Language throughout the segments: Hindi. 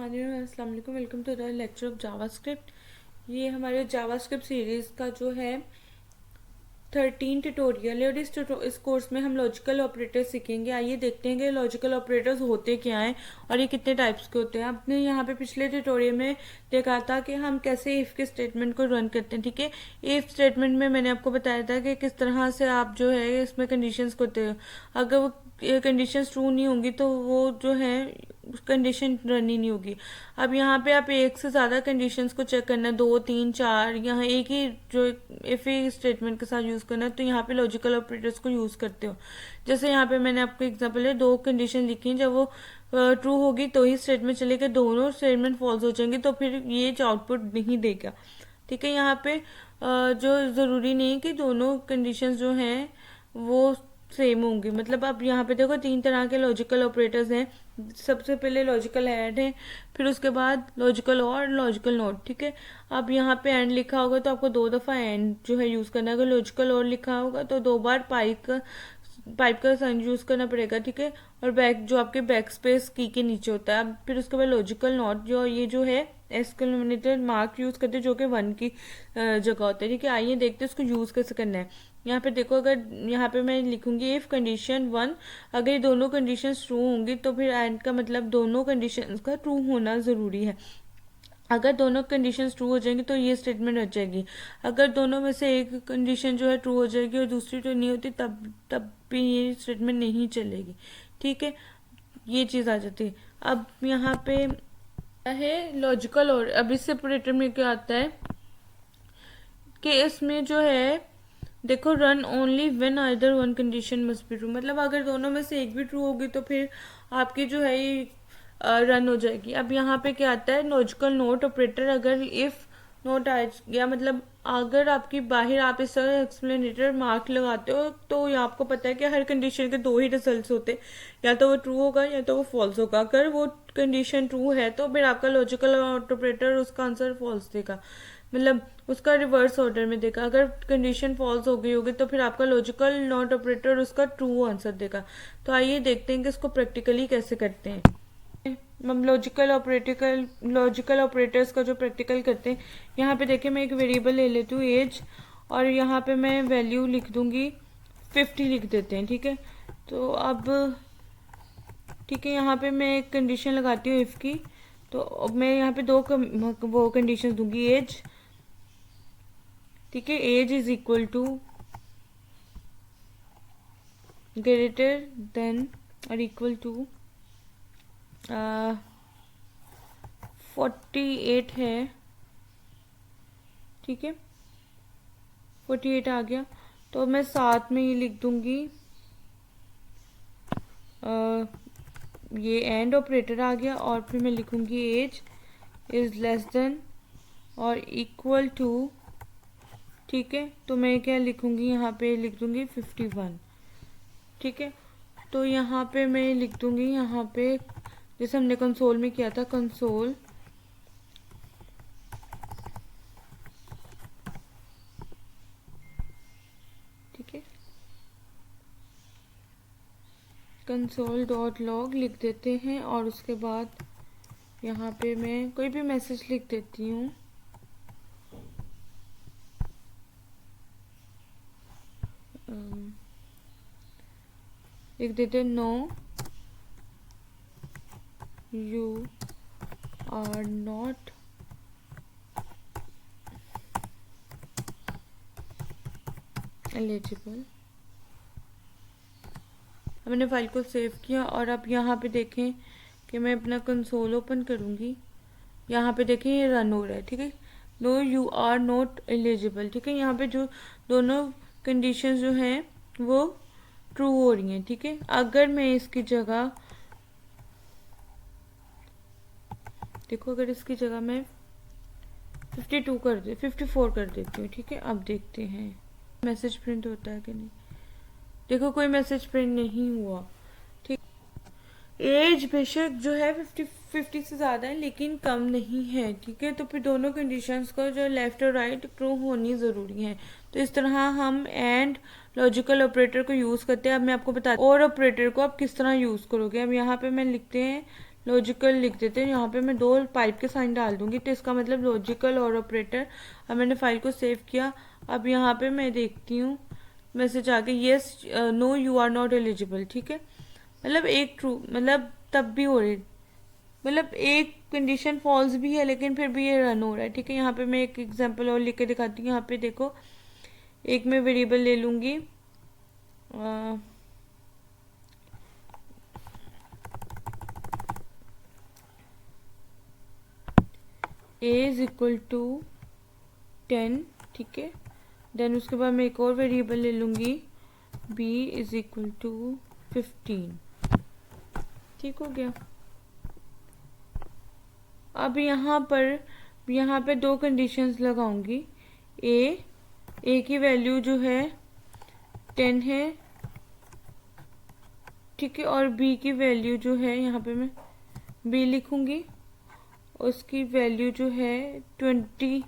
अस्सलाम वालेकुम। Welcome to the lecture of JavaScript. ये हमारे जावास्क्रिप्ट सीरीज़ का जो है 13 ट्यूटोरियल है और इस कोर्स में हम लॉजिकल ऑपरेटर्स सीखेंगे। आइए देखते हैं कि लॉजिकल ऑपरेटर्स होते क्या हैं और ये कितने टाइप्स के होते हैं। आपने यहाँ पे पिछले ट्यूटोरियल में देखा था कि हम कैसे इफ़ के स्टेटमेंट को रन करते हैं। ठीक है, इफ़ स्टेटमेंट में मैंने आपको बताया था कि किस तरह से आप जो है इसमें कंडीशंस को होते हो। अगर वो कंडीशंस ट्रू नहीं होंगी तो वो जो है कंडीशन रन ही नहीं होगी। अब यहाँ पे आप एक से ज़्यादा कंडीशंस को चेक करना है, 2 3 4, यहाँ एक ही जो इफ ही स्टेटमेंट के साथ यूज़ करना है, तो यहाँ पे लॉजिकल ऑपरेटर्स को यूज़ करते हो। जैसे यहाँ पे मैंने आपको एग्जांपल है, 2 कंडीशन लिखी, जब वो ट्रू होगी तो ही स्टेटमेंट चलेगा, दोनों स्टेटमेंट फॉल्स हो जाएंगे तो फिर ये आउटपुट नहीं देगा। ठीक है, यहाँ पे जो ज़रूरी नहीं है कि दोनों कंडीशंस जो हैं वो सेम होंगी। मतलब अब यहाँ पे देखो 3 तरह के लॉजिकल ऑपरेटर्स हैं। सबसे पहले लॉजिकल ऐड है, फिर उसके बाद लॉजिकल और लॉजिकल नॉट। ठीक है, अब यहाँ पे एंड लिखा होगा तो आपको 2 दफ़ा एंड जो है यूज़ करना है। अगर लॉजिकल और लिखा होगा तो 2 बार पाइप का साइन यूज़ करना पड़ेगा। ठीक है, और बैक जो आपके बैक स्पेस की के नीचे होता है। अब फिर उसके बाद लॉजिकल नॉट, जो ये जो है एक्सक्लेमेटरी मार्क यूज़ करते हैं जो कि 1 की जगह होता है। ठीक है, आइए देखते हैं इसको यूज़ कैसे करना है। यहाँ पे देखो, अगर यहाँ पे मैं लिखूंगी इफ़ कंडीशन 1, अगर ये दोनों कंडीशंस ट्रू होंगी तो फिर एंड का मतलब दोनों कंडीशंस का ट्रू होना ज़रूरी है। अगर दोनों कंडीशंस ट्रू हो जाएंगी तो ये स्टेटमेंट हो जाएगी। अगर दोनों में से एक कंडीशन जो है ट्रू हो जाएगी और दूसरी ट्रू नहीं होती, तब भी ये स्टेटमेंट नहीं चलेगी। ठीक है, ये चीज़ आ जाती है। अब यहाँ पे है लॉजिकल, और अब इस सेपरेटर में क्या आता है कि इसमें जो है देखो, run only when either one condition must be true. मतलब अगर दोनों में से एक भी ट्रू होगी तो फिर आपकी जो है ये रन हो जाएगी। अब यहाँ पे क्या आता है, लॉजिकल नोट ऑपरेटर। अगर इफ नोट आ गया, मतलब अगर आपकी बाहर आप इस तरह एक्सप्लेनेटर मार्क लगाते हो तो ये आपको पता है कि हर कंडीशन के 2 ही रिजल्ट होते हैं, या तो वो ट्रू होगा या तो वो फॉल्स होगा। अगर वो कंडीशन ट्रू है तो फिर आपका लॉजिकल ऑपरेटर उसका आंसर फॉल्स देगा, मतलब उसका रिवर्स ऑर्डर में देगा। अगर कंडीशन फॉल्स हो गई होगी तो फिर आपका लॉजिकल नॉट ऑपरेटर उसका ट्रू आंसर देगा। तो आइए देखते हैं कि इसको प्रैक्टिकली कैसे करते हैं। हम लॉजिकल ऑपरेटर्स का जो प्रैक्टिकल करते हैं, यहाँ पे देखिए मैं एक वेरिएबल ले लेती हूँ एज, और यहाँ पे मैं वैल्यू लिख दूंगी 50 लिख देते हैं। ठीक है, तो अब ठीक है, यहाँ पे मैं एक कंडीशन लगाती हूँ इफ़ की। तो अब मैं यहाँ पे वो कंडीशन दूंगी एज। ठीक है, age is equal to greater than और इक्वल टू 48 है। ठीक है, 48 आ गया, तो मैं साथ में ये लिख दूंगी ये एंड ऑपरेटर आ गया, और फिर मैं लिखूंगी एज इज लेस देन और इक्वल टू। ठीक है, तो मैं क्या लिखूंगी, यहाँ पे लिख दूंगी 51। ठीक है, तो यहाँ पे मैं लिख दूंगी, यहाँ पे जैसे हमने कंसोल में किया था, कंसोल ठीक है, कंसोल डॉट लॉग लिख देते हैं, और उसके बाद यहाँ पे मैं कोई भी मैसेज लिख देती हूँ। लिख देते no you are not eligible. मैंने फाइल को सेव किया, और अब यहाँ पे देखें कि मैं अपना कंसोल ओपन करूँगी। यहाँ पे देखें ये रन हो रहा है। ठीक है, no you are not eligible. ठीक है, यहाँ पे जो दोनों कंडीशंस जो हैं वो ट्रू हो रही हैं। ठीक है, अगर मैं इसकी जगह देखो, अगर इसकी जगह मैं 54 कर देती हूँ। ठीक है, अब देखते हैं मैसेज प्रिंट होता है कि नहीं। देखो, कोई मैसेज प्रिंट नहीं हुआ। ठीक, एज बेशक जो है 50 से ज़्यादा है लेकिन कम नहीं है। ठीक है, तो फिर दोनों कंडीशंस को जो लेफ्ट और राइट ट्रू होनी ज़रूरी है। तो इस तरह हम एंड लॉजिकल ऑपरेटर को यूज़ करते हैं। अब मैं आपको बता और ऑपरेटर को आप किस तरह यूज़ करोगे। अब यहाँ पे मैं लिखते हैं लॉजिकल लिख देते हैं। यहाँ पे मैं 2 पाइप के साइन डाल दूंगी, तो इसका मतलब लॉजिकल और ऑपरेटर। अब मैंने फाइल को सेव किया। अब यहाँ पे मैं देखती हूँ मैसेज आ गया, yes no you are not eligible. ठीक है, मतलब एक ट्रू, मतलब तब भी हो रही, मतलब एक कंडीशन फॉल्स भी है लेकिन फिर भी ये रन हो रहा है। ठीक है, यहाँ पे मैं एक एग्जांपल और लिख के दिखाती हूँ। यहाँ पे देखो, एक मैं वेरिएबल ले लूंगी a इज इक्वल टू 10। ठीक है, देन उसके बाद मैं एक और वेरिएबल ले लूंगी b इज इक्वल टू 15। ठीक हो गया। अब यहाँ पे 2 कंडीशंस लगाऊंगी। a की वैल्यू जो है 10 है, ठीक है, और b की वैल्यू जो है, यहाँ पे मैं b लिखूंगी, उसकी वैल्यू जो है 20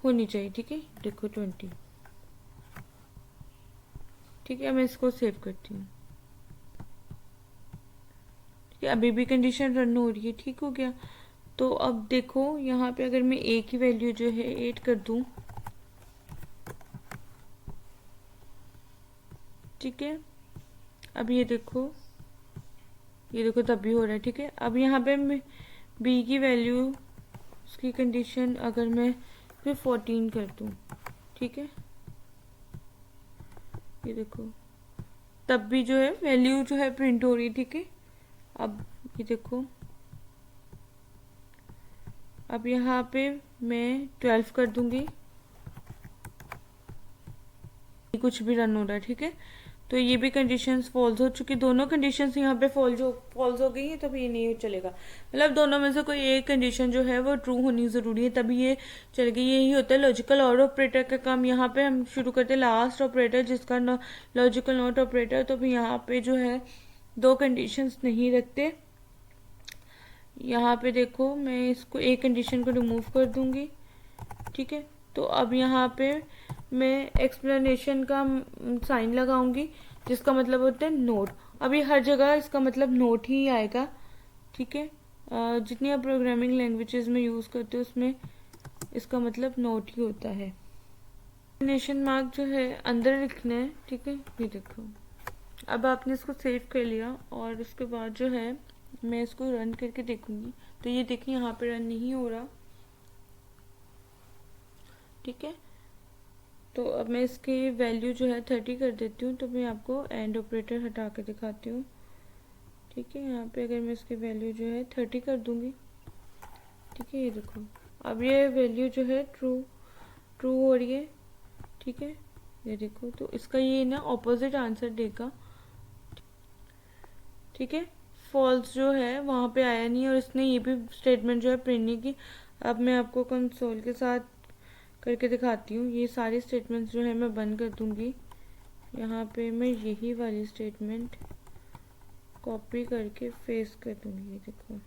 होनी चाहिए। ठीक है, देखो 20। ठीक है, मैं इसको सेव करती हूँ। ठीक है, अभी भी कंडीशन रन हो रही है। ठीक हो गया। तो अब देखो यहाँ पे अगर मैं a की वैल्यू जो है 8 कर दूं, ठीक है, अब ये देखो तब भी हो रहा है। ठीक है, अब यहाँ पे मैं b की वैल्यू, उसकी कंडीशन अगर मैं फिर 14 कर दूं, ठीक है, ये देखो तब भी जो है वैल्यू जो है प्रिंट हो रही है। ठीक है, अब ये देखो, अब यहाँ पे मैं 12 कर दूंगी, कुछ भी रन हो रहा है। ठीक है, तो ये भी कंडीशंस फॉल्स हो चुकी, दोनों कंडीशंस यहाँ पे फॉल्स हो गई है, तभी ये नहीं चलेगा। मतलब दोनों में से कोई एक कंडीशन जो है वो ट्रू होनी जरूरी है, तभी ये चलेगी। यही होता है लॉजिकल और ऑपरेटर का काम। यहाँ पे हम शुरू करते हैं लास्ट ऑपरेटर, जिसका लॉजिकल नॉट ऑपरेटर। तो भी यहाँ पे जो है 2 कंडीशंस नहीं रखते। यहाँ पे देखो, मैं इसको एक कंडीशन को रिमूव कर दूंगी। ठीक है, तो अब यहाँ पे मैं एक्सप्लेनेशन का साइन लगाऊंगी, जिसका मतलब होता है नोट। अभी हर जगह इसका मतलब नोट ही आएगा। ठीक है, जितनी आप प्रोग्रामिंग लैंग्वेजेस में यूज करते हो उसमें इसका मतलब नोट ही होता है। एक्सप्लेनेशन मार्क जो है अंदर लिखना है। ठीक है, ये देखो, अब आपने इसको सेव कर लिया और उसके बाद जो है मैं इसको रन करके देखूंगी। तो ये देखिए, यहाँ पे रन नहीं हो रहा। ठीक है, तो अब मैं इसकी वैल्यू जो है 30 कर देती हूँ। तो मैं आपको एंड ऑपरेटर हटा के दिखाती हूँ। ठीक है, यहाँ पे अगर मैं इसकी वैल्यू जो है 30 कर दूंगी, ठीक है, ये देखो अब ये वैल्यू जो है ट्रू हो रही है। ठीक है, ये देखो, तो इसका ये ना ऑपोजिट आंसर देगा। ठीक है, फॉल्स जो है वहाँ पे आया नहीं, और इसने ये भी स्टेटमेंट जो है प्रिंट नहीं की। अब मैं आपको कंसोल के साथ करके दिखाती हूँ। ये सारी स्टेटमेंट्स जो है मैं बंद कर दूंगी। यहाँ पे मैं यही वाली स्टेटमेंट कॉपी करके पेस्ट कर दूंगी। ये देखो,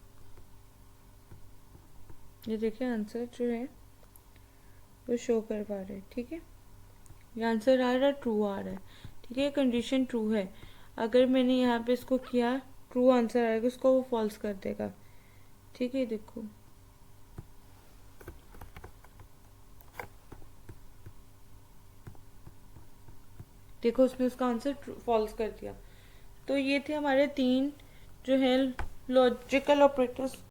ये देखिए आंसर जो है वो शो करवा रहा है। ठीक है, ये आंसर आ रहा है, ट्रू आ रहा है। ठीक है, कंडीशन ट्रू है। अगर मैंने यहाँ पे इसको किया, ट्रू आंसर आएगा, उसको वो फॉल्स कर देगा। ठीक है, देखो उसने उसका आंसर फॉल्स कर दिया। तो ये थे हमारे 3 जो है लॉजिकल ऑपरेटर्स।